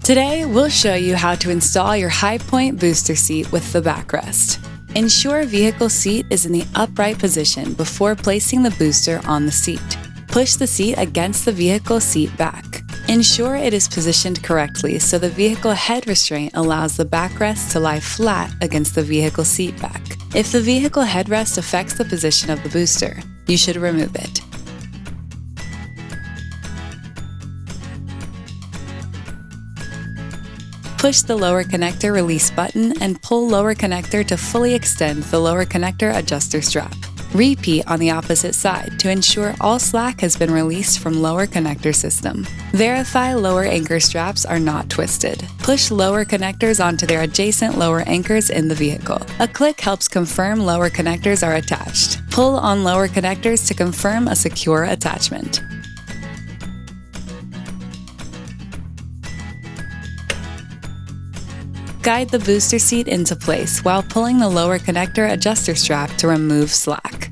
Today, we'll show you how to install your Highpoint booster seat with the backrest. Ensure vehicle seat is in the upright position before placing the booster on the seat. Push the seat against the vehicle seat back. Ensure it is positioned correctly so the vehicle head restraint allows the backrest to lie flat against the vehicle seat back. If the vehicle headrest affects the position of the booster, you should remove it. Push the lower connector release button and pull lower connector to fully extend the lower connector adjuster strap. Repeat on the opposite side to ensure all slack has been released from lower connector system. Verify lower anchor straps are not twisted. Push lower connectors onto their adjacent lower anchors in the vehicle. A click helps confirm lower connectors are attached. Pull on lower connectors to confirm a secure attachment. Guide the booster seat into place while pulling the lower connector adjuster strap to remove slack.